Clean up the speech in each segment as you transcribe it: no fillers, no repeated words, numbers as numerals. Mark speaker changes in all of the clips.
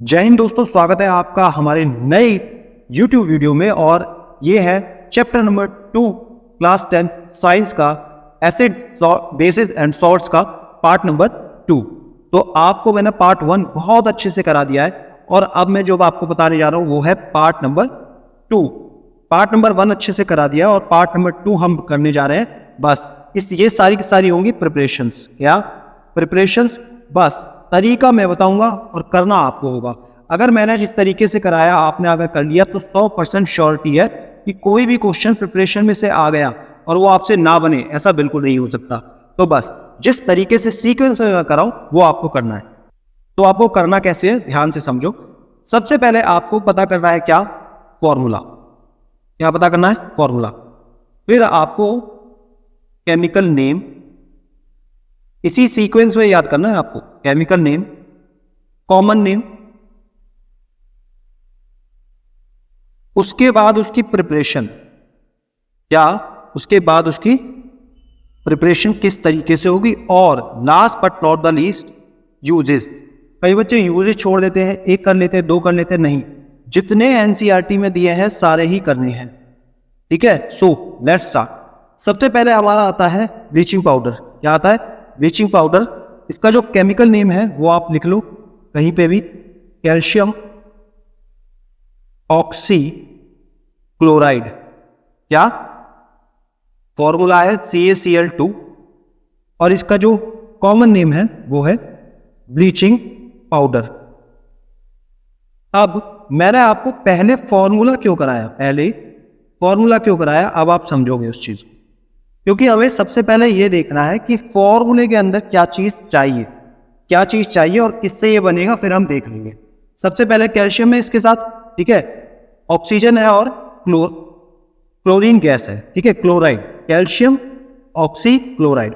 Speaker 1: जय हिंद दोस्तों, स्वागत है आपका हमारे नए YouTube वीडियो में। और ये है चैप्टर नंबर 2 क्लास 10 साइंस का एसिड बेसिस एंड सॉल्ट्स का पार्ट नंबर 2। तो आपको मैंने पार्ट 1 बहुत अच्छे से करा दिया है और अब मैं जो आपको बताने जा रहा हूँ वो है पार्ट नंबर 2। पार्ट नंबर 1 अच्छे से करा दिया और पार्ट नंबर 2 हम करने जा रहे हैं। बस ये सारी की सारी होंगी प्रिपरेशंस। क्या प्रिपरेशंस? बस तरीका मैं बताऊंगा और करना आपको होगा। अगर मैंने जिस तरीके से कराया आपने अगर कर लिया तो 100% श्योरिटी है कि कोई भी क्वेश्चन प्रिपरेशन में से आ गया और वो आपसे ना बने, ऐसा बिल्कुल नहीं हो सकता। तो बस जिस तरीके से सीक्वेंस में कराऊं वो आपको करना है। तो आपको करना कैसे है, ध्यान से समझो। सबसे पहले आपको पता करना है क्या? फॉर्मूला। क्या पता करना है? फॉर्मूला। फिर आपको केमिकल नेम, इसी सीक्वेंस में याद करना है आपको। केमिकल नेम, कॉमन नेम, उसके बाद उसकी प्रिपरेशन। क्या? उसके बाद उसकी प्रिपरेशन किस तरीके से होगी, और last but not the least uses. कई बच्चे यूजेस छोड़ देते हैं, एक कर लेते हैं, दो कर लेते हैं। नहीं, जितने एनसीईआरटी में दिए हैं सारे ही करने हैं। ठीक है, सो लेट्स स्टार्ट। सबसे पहले हमारा आता है ब्लीचिंग पाउडर। क्या आता है? Bleaching powder. इसका जो केमिकल नेम है वो आप लिख लो कहीं पे भी, कैल्शियम ऑक्सी क्लोराइड। क्या? फॉर्मूला है CaCl2 और इसका जो कॉमन नेम है वो है ब्लीचिंग पाउडर। अब मैंने आपको पहले फॉर्मूला क्यों कराया, अब आप समझोगे उस चीज को। क्योंकि हमें सबसे पहले ये देखना है कि फॉर्मूले के अंदर क्या चीज चाहिए और किससे ये बनेगा, फिर हम देख लेंगे। सबसे पहले कैल्शियम है इसके साथ, ठीक है, ऑक्सीजन है और क्लोरीन गैस है, ठीक है, क्लोराइड, कैल्शियम ऑक्सी क्लोराइड।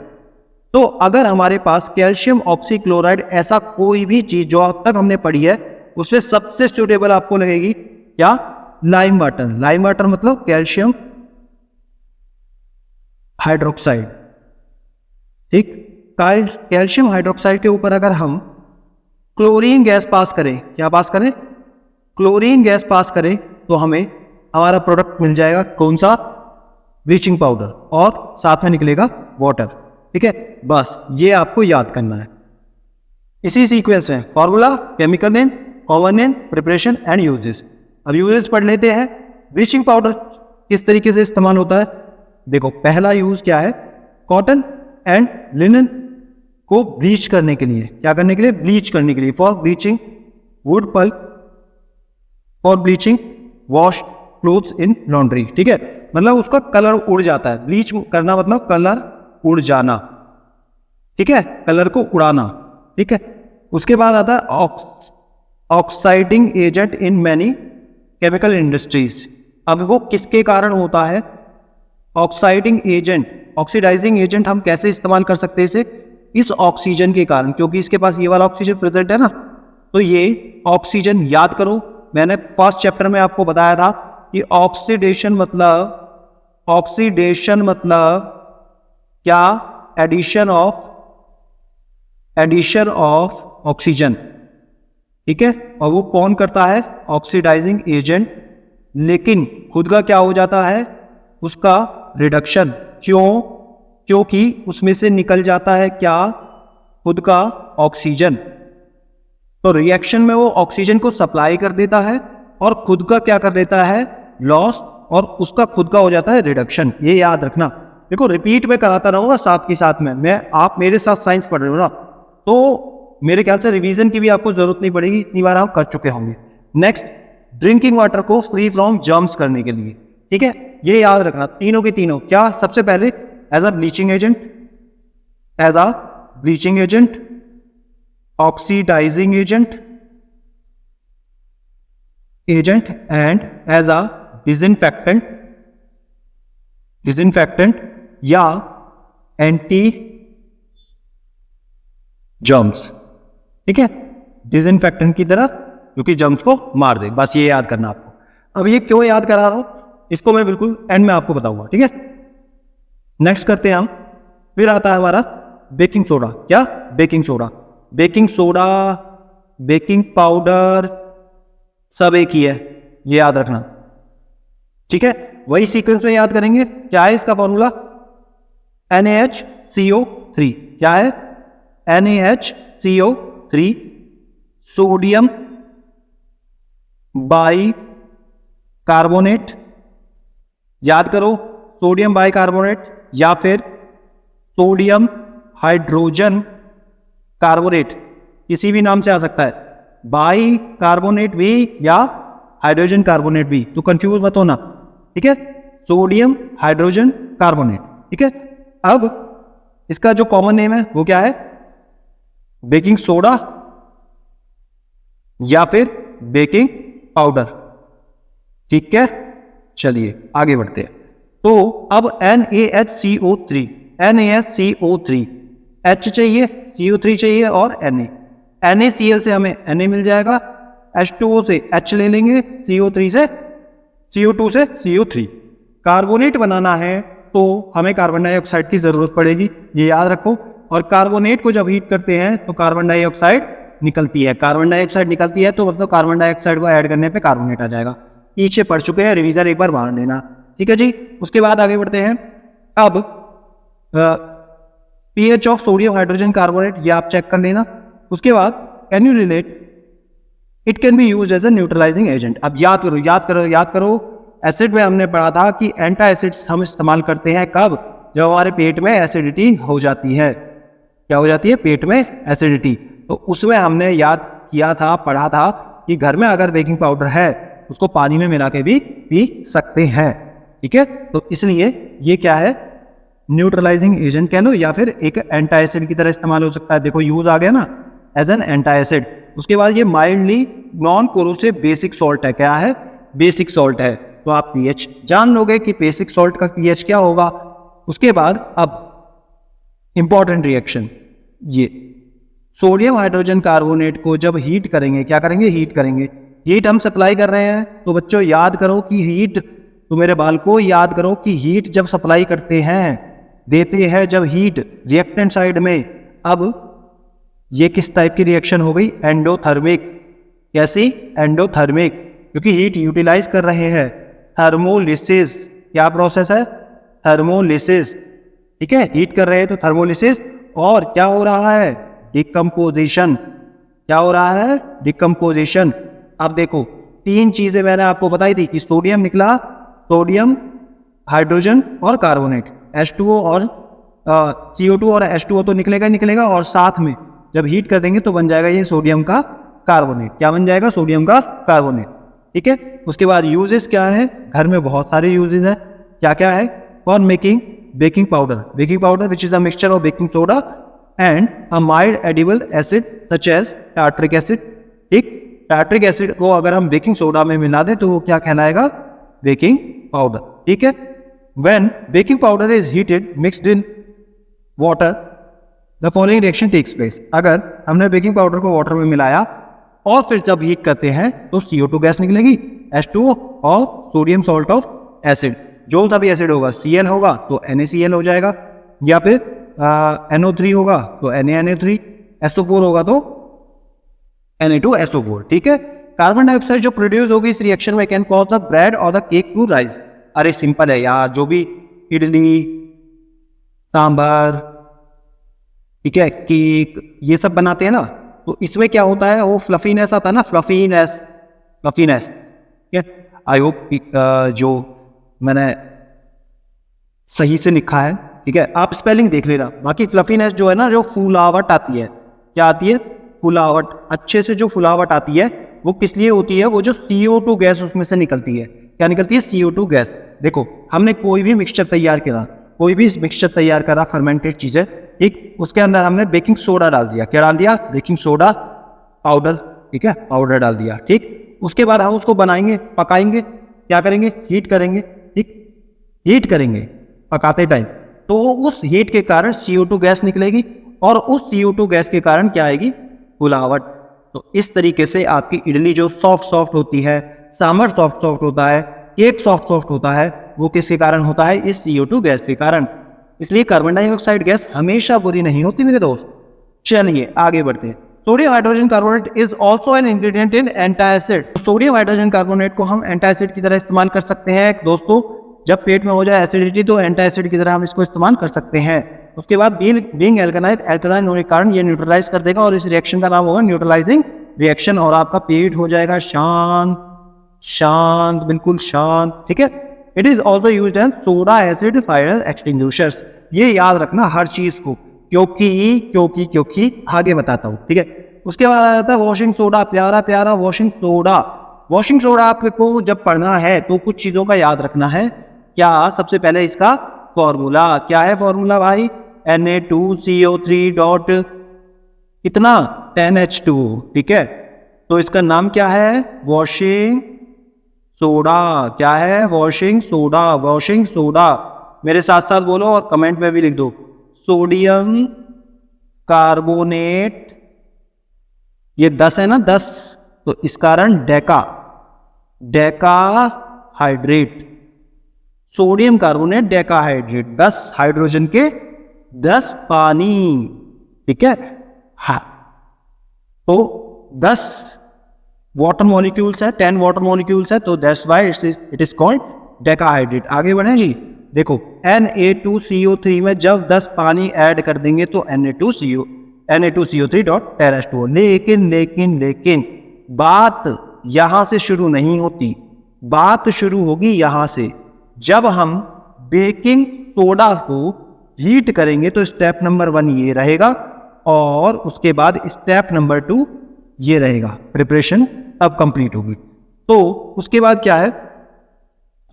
Speaker 1: तो अगर हमारे पास कैल्शियम ऑक्सी क्लोराइड ऐसा कोई भी चीज जो अब तक हमने पढ़ी है उसमें सबसे सूटेबल आपको लगेगी क्या? Lime water. लाइम वाटर मतलब कैल्शियम हाइड्रोक्साइड। ठीक, कैल्शियम हाइड्रोक्साइड के ऊपर अगर हम क्लोरीन गैस पास करें, क्या पास करें? क्लोरीन गैस पास करें तो हमें हमारा प्रोडक्ट मिल जाएगा कौन सा? ब्लीचिंग पाउडर, और साथ में निकलेगा वाटर। ठीक है, बस ये आपको याद करना है इसी सीक्वेंस में। Formula, chemical name, common name, preparation and uses. अब यूजेस पढ़ लेते हैं। ब्लीचिंग पाउडर किस तरीके से इस्तेमाल होता है? देखो, पहला यूज क्या है? कॉटन एंड लिनन को ब्लीच करने के लिए। क्या करने के लिए? ब्लीच करने के लिए। For bleaching wood pulp, for bleaching wash clothes in laundry. ठीक है, मतलब उसका कलर उड़ जाता है। ब्लीच करना मतलब कलर उड़ जाना, ठीक है, कलर को उड़ाना। ठीक है, उसके बाद आता है oxidising agent in many chemical industries. अब वो किसके कारण होता है? ऑक्साइडिंग एजेंट, ऑक्सीडाइजिंग एजेंट हम कैसे इस्तेमाल कर सकते हैं इसे? इस ऑक्सीजन के कारण, क्योंकि इसके पास ये वाला ऑक्सीजन प्रेजेंट है ना, तो ये ऑक्सीजन याद करो। मैंने फर्स्ट चैप्टर में आपको बताया था कि ऑक्सीडेशन मतलब क्या? Addition of oxygen. ठीक है, और वो कौन करता है? Oxidising agent. लेकिन खुद का क्या हो जाता है? उसका रिडक्शन। क्यों? क्योंकि उसमें से निकल जाता है क्या? खुद का ऑक्सीजन। तो रिएक्शन में वो ऑक्सीजन को सप्लाई कर देता है और खुद का क्या कर देता है? लॉस, और उसका खुद का हो जाता है रिडक्शन। ये याद रखना। देखो, रिपीट में कराता रहूंगा साथ के साथ में। आप मेरे साथ साइंस पढ़ रहे हो ना, तो मेरे ख्याल से रिवीजन की भी आपको जरूरत नहीं पड़ेगी, इतनी बार आप कर चुके होंगे। नेक्स्ट, ड्रिंकिंग वाटर को फ्री फ्रॉम जर्म्स करने के लिए। ठीक है, ये याद रखना, तीनों के तीनों। क्या? सबसे पहले as a bleaching agent, oxidising agent and as a disinfectant या एंटी जर्म्स। ठीक है, डिसइंफेक्टेंट की तरह, क्योंकि जर्म्स को मार दे। बस ये याद करना आपको। अब ये क्यों याद करा रहा हूं इसको मैं बिल्कुल एंड में आपको बताऊंगा। ठीक है, नेक्स्ट करते हैं हम। फिर आता है हमारा बेकिंग सोडा। क्या? बेकिंग सोडा बेकिंग पाउडर सब एक ही है, ये याद रखना। ठीक है, वही सीक्वेंस में याद करेंगे। क्या है इसका फॉर्मूला? NaHCO3। क्या है? NaHCO3 सोडियम बाइकार्बोनेट, याद करो, सोडियम बाइकार्बोनेट या फिर सोडियम हाइड्रोजन कार्बोनेट, किसी भी नाम से आ सकता है, बाइकार्बोनेट भी या हाइड्रोजन कार्बोनेट भी, तो कंफ्यूज मत होना। ठीक है, सोडियम हाइड्रोजन कार्बोनेट। ठीक है, अब इसका जो कॉमन नेम है वो क्या है? बेकिंग सोडा या फिर बेकिंग पाउडर। ठीक है, चलिए आगे बढ़ते हैं। तो अब NaHCO3, NaHCO3, H चाहिए, CO3 चाहिए और NaCl से हमें Na मिल जाएगा, H2O से H ले लेंगे, CO2 से CO3। कार्बोनेट बनाना है तो हमें कार्बन डाइऑक्साइड की जरूरत पड़ेगी, ये याद रखो। और कार्बोनेट को जब हीट करते हैं तो कार्बन डाइऑक्साइड निकलती है, कार्बन डाइऑक्साइड निकलती है तो मतलब कार्बन डाइऑक्साइड को ऐड करने पे कार्बोनेट आ जाएगा। पीछे पढ़ चुके हैं, रिवीजन एक बार मार लेना। ठीक है जी, उसके बाद आगे बढ़ते हैं। अब pH of sodium hydrogen carbonate, ये आप चेक कर लेना। उसके बाद can you relate it can be use as a neutralising agent. अब याद करो एसिड में हमने पढ़ा था कि एंटा एसिड्स हम इस्तेमाल करते हैं कब? जब हमारे पेट में एसिडिटी हो जाती है। क्या हो जाती है? पेट में एसिडिटी। तो उसमें हमने याद किया था, पढ़ा था कि घर में अगर बेकिंग पाउडर है उसको पानी में मिला के भी पी सकते हैं। ठीक है, तो इसलिए ये क्या है? न्यूट्रलाइजिंग एजेंट कह लो या फिर एक एंटा एसिड की तरह इस्तेमाल हो सकता है। देखो यूज आ गया ना, एज एन एंटा एसिड। उसके बाद ये mildly non corrosive basic salt है। क्या है? बेसिक सॉल्ट है। तो आप पीएच जान लोगे कि बेसिक सॉल्ट का पीएच क्या होगा। उसके बाद अब इंपॉर्टेंट रिएक्शन, ये सोडियम हाइड्रोजन कार्बोनेट को जब हीट करेंगे, क्या करेंगे? हीट करेंगे। हीट हम सप्लाई कर रहे हैं, तो बच्चों याद करो कि हीट, तो मेरे बाल को याद करो कि हीट जब सप्लाई करते हैं, देते हैं जब हीट रिएक्टेंट साइड में, अब ये किस टाइप की रिएक्शन हो गई? एंडोथर्मिक। कैसी? एंडोथर्मिक, क्योंकि हीट यूटिलाइज कर रहे हैं। थर्मोलिसिस, क्या प्रोसेस है? थर्मोलिसिस। ठीक है, हीट कर रहे हैं तो थर्मोलिसिस। और क्या हो रहा है? डिकम्पोजिशन। क्या हो रहा है? डिकम्पोजिशन। अब देखो, तीन चीजें मैंने आपको बताई थी कि सोडियम निकला, सोडियम हाइड्रोजन और कार्बोनेट, H2O और CO2 और H2O तो निकलेगा और साथ में जब हीट कर देंगे तो बन जाएगा ये सोडियम का कार्बोनेट। क्या बन जाएगा? सोडियम का कार्बोनेट। ठीक है, उसके बाद यूजेस क्या है? घर में बहुत सारे यूजेस हैं। क्या क्या है? For making baking powder which is a mixture of baking soda and a mild edible acid such as tartaric acid. ठीक, टार्ट्रिक एसिड को अगर हम बेकिंग सोडा में मिला दें तो वो क्या कहलाएगा? Baking powder. ठीक है, when baking powder is heated mixed in water the following reaction takes place. अगर हमने बेकिंग पाउडर को वाटर में मिलाया और फिर जब हीट करते हैं तो CO2 गैस निकलेगी, H2O और सोडियम सॉल्ट ऑफ एसिड। जो सा भी एसिड होगा, Cl होगा तो NaCl हो जाएगा, या फिर NO3 होगा तो NaNO3, SO4 होगा तो Na2SO4। ठीक है, कार्बन डाइऑक्साइड जो प्रोड्यूस होगी इस रिएक्शन में कैन कॉज द ब्रेड और द केक टू राइज। अरे सिंपल है यार, जो भी इडली, सांभर, ठीक है, केक, ये सब बनाते हैं ना, तो इसमें क्या होता है? वो फ्लफीनेस आता है ना, फ्लफीनेस। ठीक है, आई होप जो मैंने सही से लिखा है, ठीक है, आप स्पेलिंग देख लेना। बाकी फ्लफीनेस जो है ना, जो फुलावट आती है, क्या आती है? फुलावट। अच्छे से जो फुलावट आती है वो किस लिए होती है? वो जो CO2 गैस उसमें से निकलती है। क्या निकलती है? CO2 gas. देखो, हमने कोई भी मिक्सचर तैयार करा, फर्मेंटेड चीजें, ठीक, उसके अंदर हमने बेकिंग सोडा डाल दिया। क्या डाल दिया? Baking soda powder. ठीक है, पाउडर डाल दिया। ठीक, उसके बाद हम उसको बनाएंगे, पकाएंगे, क्या करेंगे? हीट करेंगे। ठीक, हीट करेंगे पकाते टाइम, तो उस हीट के कारण CO2 गैस निकलेगी और उस CO2 गैस के कारण क्या आएगी? फुलावट। तो इस तरीके से आपकी इडली जो सॉफ्ट होती है, सांभर सॉफ्ट होता है, केक सॉफ्ट होता है, वो किसके कारण होता है? इस CO2 गैस के कारण। इसलिए कार्बन डाइऑक्साइड गैस हमेशा बुरी नहीं होती मेरे दोस्त। चलिए आगे बढ़ते हैं। Sodium hydrogen carbonate is also an ingredient in antacid. Sodium hydrogen carbonate को हम एंटासिड की तरह इस्तेमाल कर सकते हैं दोस्तों। जब पेट में हो जाए एसिडिटी तो एंटासिड की तरह हम इसको इस्तेमाल कर सकते हैं। उसके बाद बीइंग एल्कलाइन होने के कारण ये न्यूट्रलाइज कर देगा और इस रिएक्शन का नाम होगा न्यूट्रलाइजिंग रिएक्शन और आपका पेट हो जाएगा शांत, शांत, बिल्कुल शांत। ठीक है। It is also used as soda acid fire extinguishers. ये याद रखना हर चीज को, क्योंकि आगे बताता हूँ। ठीक है। उसके बाद आ जाता है वॉशिंग सोडा, प्यारा प्यारा वॉशिंग सोडा। वॉशिंग सोडा आपको जब पढ़ना है तो कुछ चीजों का याद रखना है। क्या? सबसे पहले इसका फॉर्मूला क्या है? फॉर्मूला भाई Na2CO3 डॉट कितना 10H2। ठीक है। तो इसका नाम क्या है? Washing soda. क्या है? Washing soda. वॉशिंग सोडा मेरे साथ साथ बोलो और कमेंट में भी लिख दो। सोडियम कार्बोनेट, ये 10 है ना, 10, तो इस कारण Deka hydrate. Sodium carbonate decahydrate, 10 hydrogen के 10 पानी। ठीक है। हाँ, तो 10 वाटर मॉलिक्यूल्स है, 10 वाटर मॉलिक्यूल्स है, तो that's why it is called decahydrate. आगे बढ़े जी। देखो Na2CO3 में जब 10 पानी ऐड कर देंगे तो Na2CO3 डॉट 10H2। लेकिन बात यहां से शुरू नहीं होती, बात शुरू होगी यहां से। जब हम बेकिंग सोडा को हीट करेंगे तो स्टेप नंबर 1 ये रहेगा और उसके बाद स्टेप नंबर 2 ये रहेगा। प्रिपरेशन अब कंप्लीट होगी। तो उसके बाद क्या है?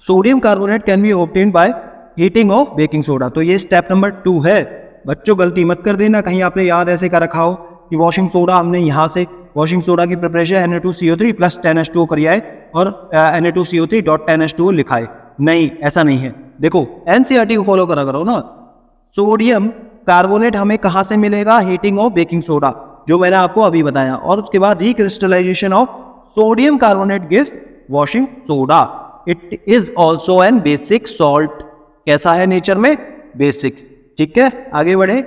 Speaker 1: Sodium carbonate can be obtained by heating of baking soda. तो ये स्टेप नंबर 2 है। बच्चों गलती मत कर देना, कहीं आपने याद ऐसे कर रखा हो कि वॉशिंग सोडा हमने यहां से वॉशिंग सोडा की प्रिपरेशन Na2CO3 प्लस 10H2O करिए और Na2CO3 डॉट 10H2O लिखा है। नहीं, ऐसा नहीं है। देखो एनसीईआरटी को फॉलो करा करो ना। सोडियम कार्बोनेट हमें कहां से मिलेगा? हीटिंग ऑफ बेकिंग सोडा, जो मैंने आपको अभी बताया। और उसके बाद recrystallisation of sodium carbonate gives washing soda. It is also an basic salt. कैसा है नेचर में? बेसिक। ठीक है। आगे बढ़े।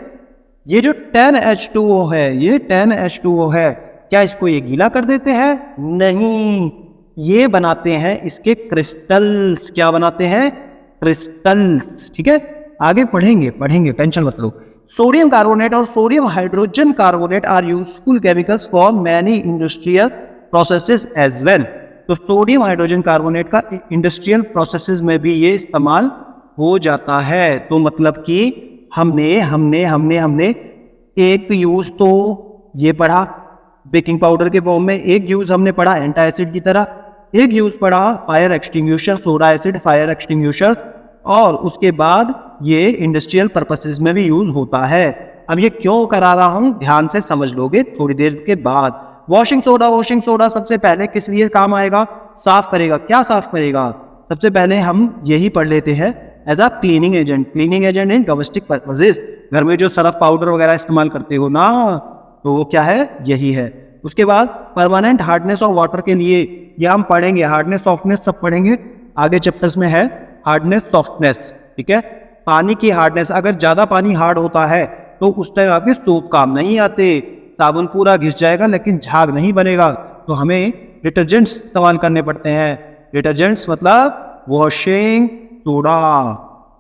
Speaker 1: ये जो 10H2O है, ये 10H2O है, क्या इसको ये गीला कर देते हैं? नहीं, ये बनाते हैं इसके क्रिस्टल्स। क्या बनाते हैं? क्रिस्टल्स। ठीक है। आगे पढ़ेंगे, टेंशन मत लो। सोडियम कार्बोनेट और sodium hydrogen carbonate are useful chemicals for many industrial processes as well. तो सोडियम हाइड्रोजन कार्बोनेट का इंडस्ट्रियल प्रोसेसेस में भी ये इस्तेमाल हो जाता है। तो मतलब कि हमने एक यूज तो ये पढ़ा बेकिंग पाउडर के फॉर्म में, एक यूज हमने पढ़ा एंटासिड की तरह, एक यूज पढ़ा fire extinguisher, soda acid fire extinguishers, और उसके बाद ये इंडस्ट्रियल पर्पसेस में भी यूज होता है। अब ये क्यों करा रहा हूं, ध्यान से समझ लोगे थोड़ी देर के बाद। वॉशिंग सोडा सबसे पहले किस लिए काम आएगा? साफ करेगा। क्या साफ करेगा? सबसे पहले हम यही पढ़ लेते हैं as a cleaning agent in domestic purposes. घर में जो सरफ पाउडर वगैरह इस्तेमाल करते हो ना, तो वो क्या है? यही है। उसके बाद परमानेंट हार्डनेस ऑफ वाटर के लिए ये हम पढ़ेंगे, हार्डनेस सॉफ्टनेस सब पढ़ेंगे आगे चैप्टर्स में है। हार्डनेस सॉफ्टनेस, ठीक है। पानी की हार्डनेस, अगर ज्यादा पानी हार्ड होता है तो उस टाइम आपके सोप काम नहीं आते, साबुन पूरा घिस जाएगा लेकिन झाग नहीं बनेगा, तो हमें डिटर्जेंट्स इस्तेमाल करने पड़ते हैं। डिटर्जेंट्स मतलब वॉशिंग सोडा,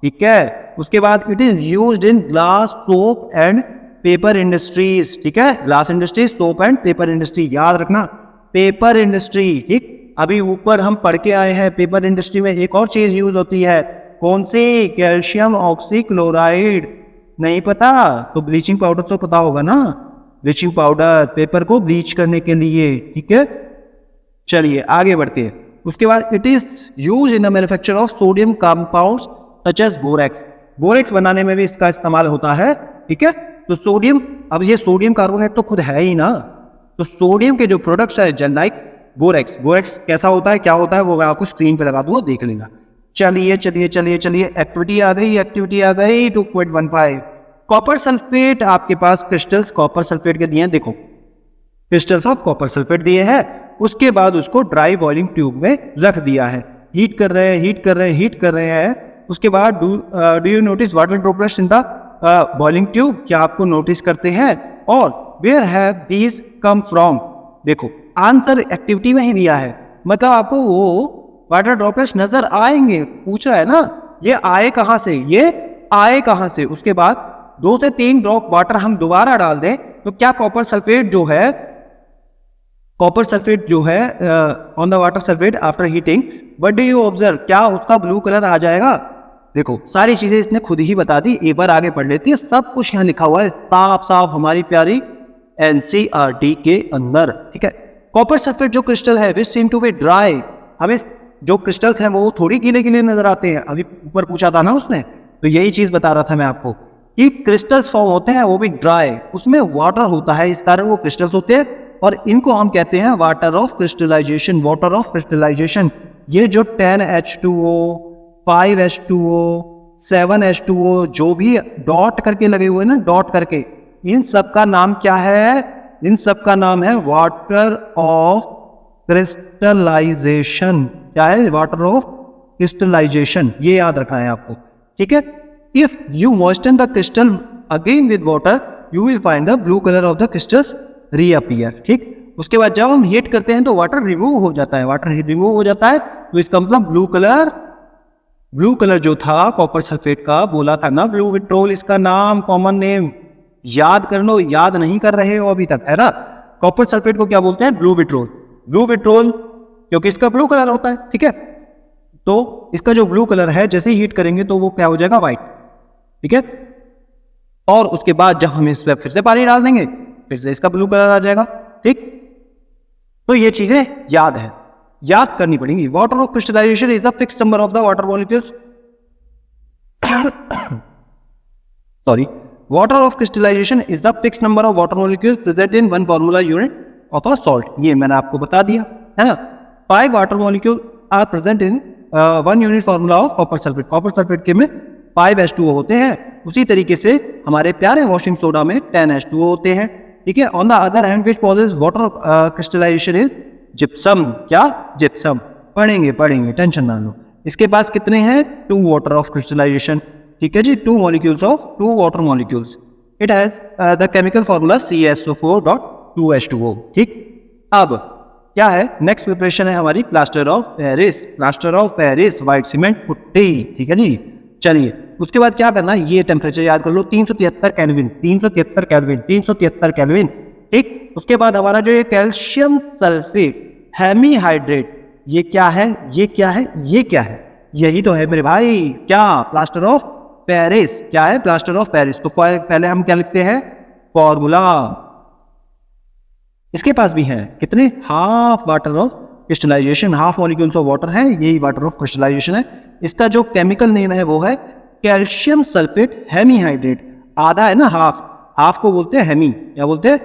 Speaker 1: ठीक है। उसके बाद it is used in glass, soap and paper industries, ठीक है। Glass industry, soap and paper industry, याद रखना पेपर इंडस्ट्री, ठीक। अभी ऊपर हम पढ़ के आए हैं पेपर इंडस्ट्री में एक और चीज यूज होती है, कौन सी? Calcium oxychloride. नहीं पता तो ब्लीचिंग पाउडर तो पता होगा ना, ब्लीचिंग पाउडर पेपर को ब्लीच करने के लिए, ठीक है। चलिए आगे बढ़ते हैं। उसके बाद it is use in the manufacture of sodium compounds such as borax. Borax बनाने में भी इसका इस्तेमाल होता है, ठीक है। तो सोडियम, अब ये सोडियम कार्बोनेट तो खुद है ही ना, तो सोडियम के जो प्रोडक्ट्स है जन लाइक बोरेक्स। बोरेक्स कैसा होता है, क्या होता है, वो मैं आपको स्क्रीन पे लगा दूंगा, देख लेना। चलिए चलिए चलिए चलिए, एक्टिविटी आ गई 2.15। कॉपर सल्फेट, आपके पास क्रिस्टल्स कॉपर सल्फेट के दिए हैं, देखो क्रिस्टल्स ऑफ कॉपर सल्फेट दिए हैं। उसके बाद उसको ड्राई बॉइलिंग ट्यूब में रख दिया है, हीट कर रहे हैं। उसके बाद do you notice water droplets in the boiling tube, क्या आपको नोटिस करते हैं? और where have these come from. देखो आंसर एक्टिविटी में ही दिया है, मतलब आपको वो वाटर ड्रॉपलेट्स नजर आएंगे, पूछ रहा है ना ये आए कहां से, ये आए कहां से। उसके बाद 2 से 3 ड्रॉप वाटर हम दोबारा डाल दें तो क्या कॉपर सल्फेट जो है on the water sulphate after heating, what do you observe, क्या उसका ब्लू कलर आ जाएगा। देखो सारी चीजें इसने खुद ही बता दी, एक बार आगे पढ़ लेती है, सब कुछ यहाँ लिखा हुआ है साफ साफ हमारी प्यारी एनसीईआरटी के अंदर, ठीक है। कॉपर सल्फेट जो क्रिस्टल है विच सीम टू बी ड्राई, हमें जो क्रिस्टल्स हैं वो थोड़ी गीले गीले नजर आते हैं, अभी ऊपर पूछा था ना उसने, तो यही चीज बता रहा था मैं आपको कि क्रिस्टल्स फॉर्म होते हैं वो भी ड्राई, उसमें वाटर होता है, इस कारण वो क्रिस्टल्स होते हैं और इनको हम कहते हैं water of crystallisation. Water of crystallisation, ये जो 10H2O 5H2O 7H2O जो भी डॉट करके लगे हुए ना, डॉट करके, इन सब का नाम क्या है, इन सब का नाम है वाटर ऑफ क्रिस्टलाइजेशन। क्या है, वाटर ऑफ क्रिस्टलाइजेशन, ये याद रखना है आपको, ठीक है। If you moisten the crystal again with water you will find the blue colour of the crystals reappear, ठीक। उसके बाद जब हम हीट करते हैं तो वाटर रिमूव हो जाता है, वाटर रिमूव हो जाता है तो इसका मतलब ब्लू कलर जो था कॉपर सल्फेट का, बोला था ना ब्लू विट्रोल, इसका नाम कॉमन नेम याद कर लो, याद नहीं कर रहे हो अभी तक, है ना। कॉपर सल्फेट को क्या बोलते हैं, ब्लू विट्रोल। ब्लू विट्रोल क्योंकि इसका ब्लू कलर होता है, ठीक है। तो इसका जो ब्लू कलर है जैसे ही हीट करेंगे तो वो क्या हो जाएगा, व्हाइट, ठीक है। और उसके बाद जब हम इस पे फिर से पानी डाल देंगे फिर से इसका ब्लू कलर आ जाएगा, ठीक। तो ये चीजें याद है, याद करनी पड़ेंगी। Water of crystallization is the fixed number of the water molecules, sorry, water of crystallization is the fixed number of water molecules present in 1 formula unit of a salt. ये मैंने आपको बता दिया है ना। 5 water molecule are present in 1 unit formula of copper sulphate. Copper sulphate के में 5H2O होते हैं, उसी तरीके से हमारे प्यारे वॉशिंग सोडा में 10H2O होते हैं, ठीक है। On the other hand which causes water crystallization is gypsum. क्या, जिप्सम, पढ़ेंगे टेंशन ना लो। इसके पास कितने हैं, 2 वाटर ऑफ क्रिस्टलाइजेशन, ठीक है जी, 2 molecules of 2 water molecules. It has the chemical formula CSO4.2H2O, ठीक। अब क्या है, नेक्स्ट प्रिपरेशन है हमारी plaster of Paris. Plaster of Paris, white cement putty, ठीक है जी। चलिए उसके बाद क्या करना है, ये टेम्परेचर याद कर लो, 373 केल्विन, 373 केल्विन, 373 केल्विन, ठीक। उसके बाद हमारा जो ये कैल्शियम सल्फेट हेमीहाइड्रेट, ये क्या है, ये क्या है, ये क्या है, यही तो है मेरे भाई, क्या, प्लास्टर ऑफ पेरिस। क्या है, प्लास्टर ऑफ पेरिस। तो पहले हम क्या लिखते हैं, फॉर्मूला। इसके पास भी है कितने, half water of crystallization, half molecules of water है, यही वाटर ऑफ क्रिस्टलाइजेशन है। इसका जो केमिकल नेम है वो है कैल्शियम सल्फेट हेमीहाइड्रेट। आधा है ना, हाफ को बोलते हैं हेमी, क्या बोलते हैं,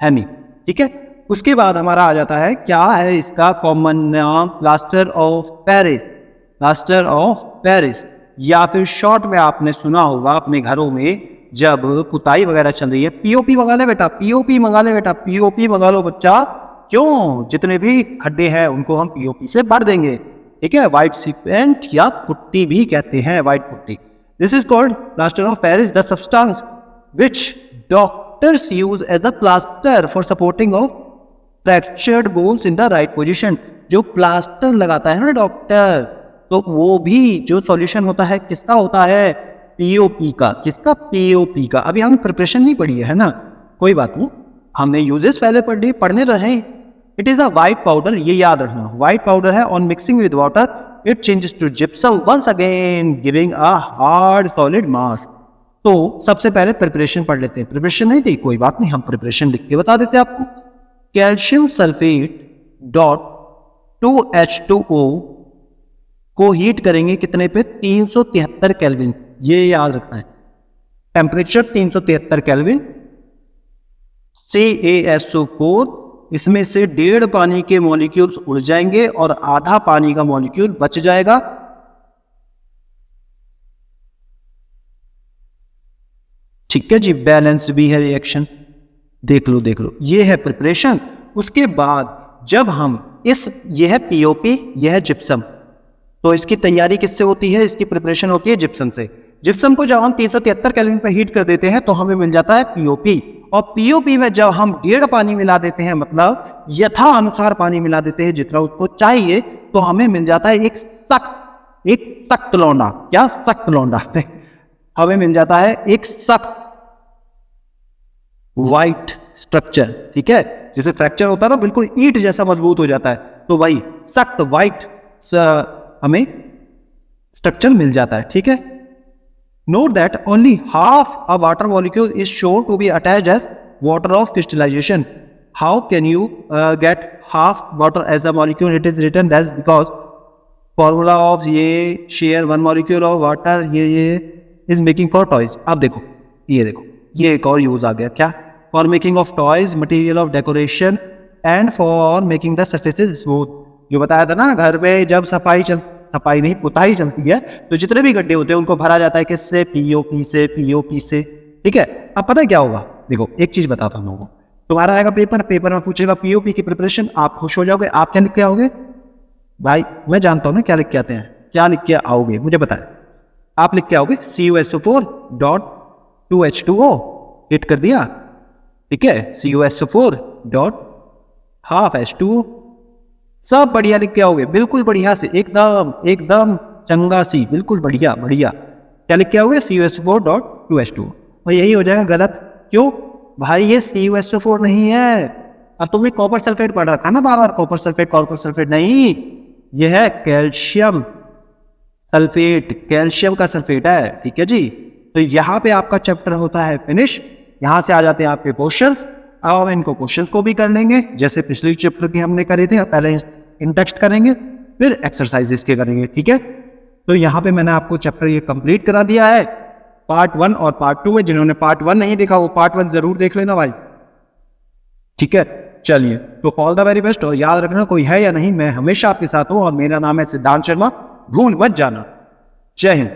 Speaker 1: हेमी, ठीक है। उसके बाद हमारा आ जाता है, क्या है इसका कॉमन नाम, plaster of Paris. Plaster of Paris, या फिर शॉर्ट में आपने सुना होगा अपने घरों में जब पुताई वगैरह चल रही है, पीओपी मंगा ले बेटा, पीओपी मंगा ले बेटा, पीओपी मंगा लो बच्चा। क्यों, जितने भी खड्डे हैं उनको हम पीओपी से भर देंगे, ठीक है। व्हाइट सीमेंट या पुट्टी भी कहते हैं, white putty. This is called plaster of Paris, the substance which doctors use as the plaster for supporting of fractured bones in the right position. जो प्लास्टर लगाता है ना डॉक्टर, तो वो भी जो सॉल्यूशन होता है किसका होता है, पीओपी का। किसका, पीओपी का। अभी हम प्रिपरेशन नहीं पढ़ी है ना, कोई बात नहीं, हमने यूजेस पहले पढ़ने रहे। It is a white powder, ये याद रखना, व्हाइट पाउडर है। On mixing with water it changes to gypsum once again giving a hard solid mass. तो सबसे पहले प्रिपरेशन पढ़ लेते हैं। प्रिपरेशन नहीं थी, कोई बात नहीं, हम प्रिपरेशन लिख के बता देते हैं आपको। कैल्शियम सल्फेट डॉट 2H2O को हीट करेंगे कितने पे, 373 केल्विन, ये याद रखना है। Temperature 373 kelvin. CaSO4, इसमें से 1.5 पानी के मॉलिक्यूल्स उड़ जाएंगे और आधा पानी का मॉलिक्यूल बच जाएगा। ठीक है जी, बैलेंस्ड भी है रिएक्शन, देख लो, ये है प्रिपरेशन। उसके बाद जब हम ये है पीओपी, ये है जिप्सम, तो इसकी तैयारी किससे होती है, इसकी प्रिपरेशन होती है जिप्सम से। जिप्सम को जब हम 373 केल्विन पर हीट कर देते हैं तो हमें मिल जाता है पीओपी, और पीओपी में जब हम 1.5 पानी मिला देते हैं, मतलब यथा अनुसार पानी मिला देते हैं जितना उसको चाहिए, तो हमें मिल जाता है एक सख्त लौंडा। क्या? सख्त लौंडा। हमें मिल जाता है एक सख्त व्हाइट स्ट्रक्चर। ठीक है, जैसे फ्रैक्चर होता है ना, बिल्कुल ईंट जैसा मजबूत हो जाता है, तो वही सख्त व्हाइट हमें स्ट्रक्चर मिल जाता है। ठीक है, note that only half a water molecule is shown to be attached as water of crystallisation. How can you get half water as a molecule? It is written that because formula of ये share one molecule of water ये is making for toys. अब देखो, ये एक और use आ गया। क्या? For making of toys, material of decoration and for making the surfaces smooth. जो बताया था ना, घर में जब सफाई नहीं पुताई चलती है तो जितने भी गड्ढे होते हैं उनको भरा जाता है किससे? पीओपी से। ठीक है, अब पता है क्या होगा? देखो, एक चीज बताता हूं लोगों को। तुम्हारा आएगा पेपर में पूछेगा पीओपी की प्रिपरेशन, आप खुश हो जाओगे। आप क्या लिख के आओगे? भाई मैं जानता हूं ना क्या लिख के आते हैं। क्या लिख के आओगे मुझे बताए? आप लिख के आओगे CuSO4.2H2O। हिट कर दिया। ठीक है, CuSO4.12H2O। सब बढ़िया लिख के आओगे, बिल्कुल बढ़िया से, एकदम चंगा सी, बिल्कुल बढ़िया। क्या लिख के आओगे? CuSO4.2H2O। और यही हो जाएगा गलत। क्यों भाई? ये CuSO4 नहीं है। अब तुमने कॉपर सल्फेट पढ़ रखा ना बार बार, कॉपर सल्फेट नहीं, यह है कैल्शियम सल्फेट, कैल्शियम का सल्फेट है। ठीक है जी, तो यहाँ पे आपका चैप्टर होता है फिनिश। यहाँ से आ जाते हैं आपके क्वेश्चंस। अब हम इनको क्वेश्चंस को भी कर लेंगे जैसे पिछले चैप्टर के हमने करे थे। पहले इन टेक्स्ट करेंगे, फिर एक्सरसाइजेस के करेंगे। ठीक है, तो यहाँ पे मैंने आपको चैप्टर ये कंप्लीट करा दिया है पार्ट 1 और पार्ट 2 में। जिन्होंने पार्ट 1 नहीं देखा वो पार्ट 1 जरूर देख लेना भाई। ठीक है, चलिए, तो ऑल द वेरी बेस्ट। और याद रखना, कोई है या नहीं, मैं हमेशा आपके साथ हूं और मेरा नाम है सिद्धांत शर्मा। भूल मत जाना। जय हिंद।